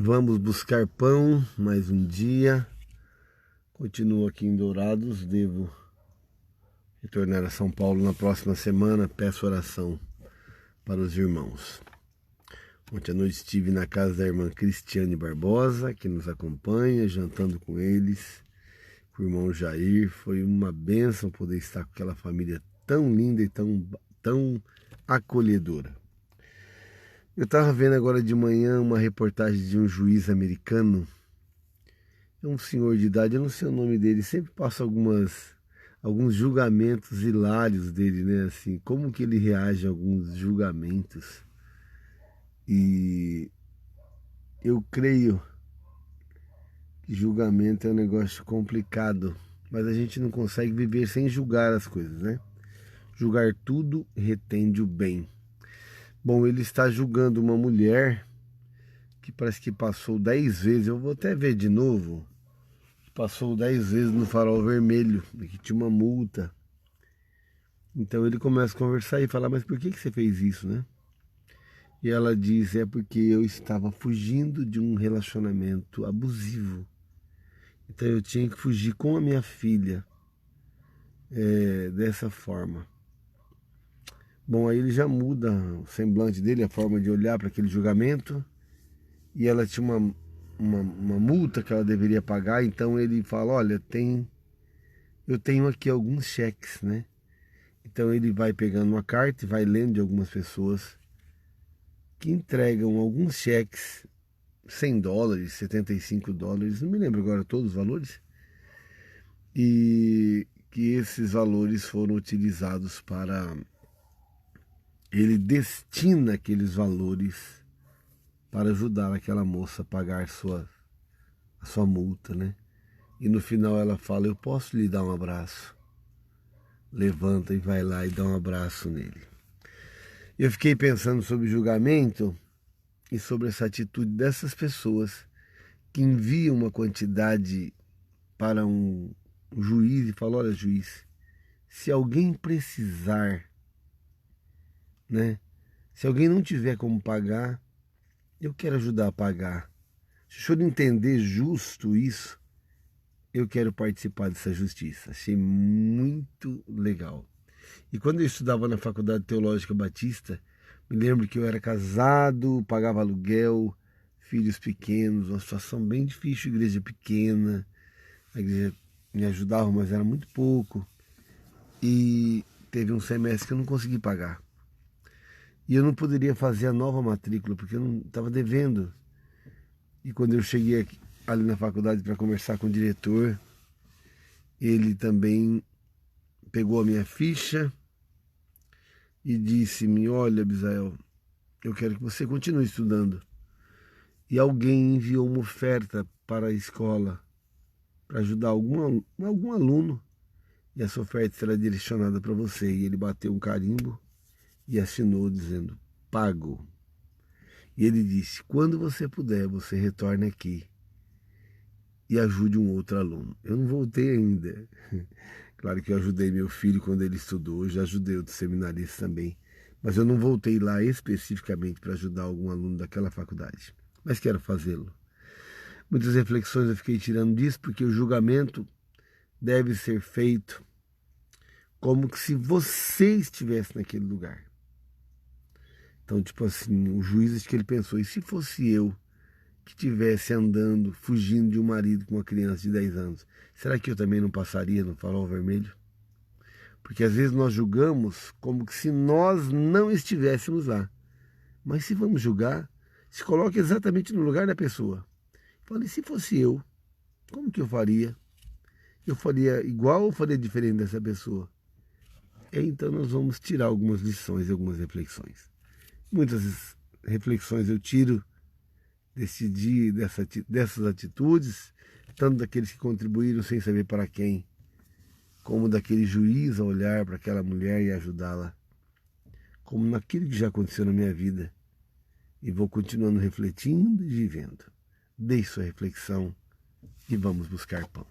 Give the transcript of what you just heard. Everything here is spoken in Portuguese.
Vamos buscar pão mais um dia. Continuo aqui em Dourados. Devo retornar a São Paulo na próxima semana. Peço oração para os irmãos. Ontem à noite estive na casa da irmã Cristiane Barbosa, que nos acompanha, jantando com eles, com o irmão Jair. Foi uma bênção poder estar com aquela família tão linda e tão acolhedora. Eu estava vendo agora de manhã uma reportagem de um juiz americano. É um senhor de idade, eu não sei o nome dele, sempre passa alguns julgamentos hilários dele, né? Assim, como que ele reage a alguns julgamentos. E eu creio que julgamento é um negócio complicado, mas a gente não consegue viver sem julgar as coisas, né? Julgar tudo retende o bem. Bom, ele está julgando uma mulher que parece que passou 10 vezes, eu vou até ver de novo, passou 10 vezes no farol vermelho, que tinha uma multa. Então ele começa a conversar e falar, mas por que você fez isso, né? E ela diz, é porque eu estava fugindo de um relacionamento abusivo. Então eu tinha que fugir com a minha filha dessa forma. Bom, aí ele já muda o semblante dele, a forma de olhar para aquele julgamento. E ela tinha uma multa que ela deveria pagar, então ele fala, olha, eu tenho aqui alguns cheques, né? Então ele vai pegando uma carta e vai lendo de algumas pessoas que entregam alguns cheques, $100, $75, não me lembro agora todos os valores, e que esses valores foram utilizados para... Ele destina aqueles valores para ajudar aquela moça a pagar a sua multa, né? E no final ela fala, eu posso lhe dar um abraço? Levanta e vai lá e dá um abraço nele. Eu fiquei pensando sobre julgamento e sobre essa atitude dessas pessoas que enviam uma quantidade para um juiz e falam, olha juiz, se alguém precisar, né? Se alguém não tiver como pagar, eu quero ajudar a pagar. Se o senhor entender justo isso, eu quero participar dessa justiça. Achei muito legal. E quando eu estudava na Faculdade Teológica Batista, me lembro que eu era casado, pagava aluguel, filhos pequenos, uma situação bem difícil, igreja pequena. A igreja me ajudava, mas era muito pouco. E teve um semestre que eu não consegui pagar. E eu não poderia fazer a nova matrícula, porque eu não estava devendo. E quando eu cheguei ali na faculdade para conversar com o diretor, ele também pegou a minha ficha e disse-me, olha, Bisael, eu quero que você continue estudando. E alguém enviou uma oferta para a escola para ajudar algum aluno, e essa oferta será direcionada para você. E ele bateu um carimbo e assinou dizendo, pago. E ele disse, quando você puder, você retorne aqui e ajude um outro aluno. Eu não voltei ainda. Claro que eu ajudei meu filho quando ele estudou, já ajudei outros seminaristas também. Mas eu não voltei lá especificamente para ajudar algum aluno daquela faculdade. Mas quero fazê-lo. Muitas reflexões eu fiquei tirando disso, porque o julgamento deve ser feito como que se você estivesse naquele lugar. Então, tipo assim, o juiz, acho que ele pensou, e se fosse eu que estivesse andando, fugindo de um marido com uma criança de 10 anos, será que eu também não passaria no farol vermelho? Porque às vezes nós julgamos como que se nós não estivéssemos lá. Mas se vamos julgar, se coloque exatamente no lugar da pessoa. Fale, se fosse eu, como que eu faria? Eu faria igual ou faria diferente dessa pessoa? Então nós vamos tirar algumas lições e algumas reflexões. Muitas reflexões eu tiro desse dia, dessas atitudes, tanto daqueles que contribuíram sem saber para quem, como daquele juiz a olhar para aquela mulher e ajudá-la, como naquilo que já aconteceu na minha vida. E vou continuando refletindo e vivendo. Deixe sua reflexão e vamos buscar pão.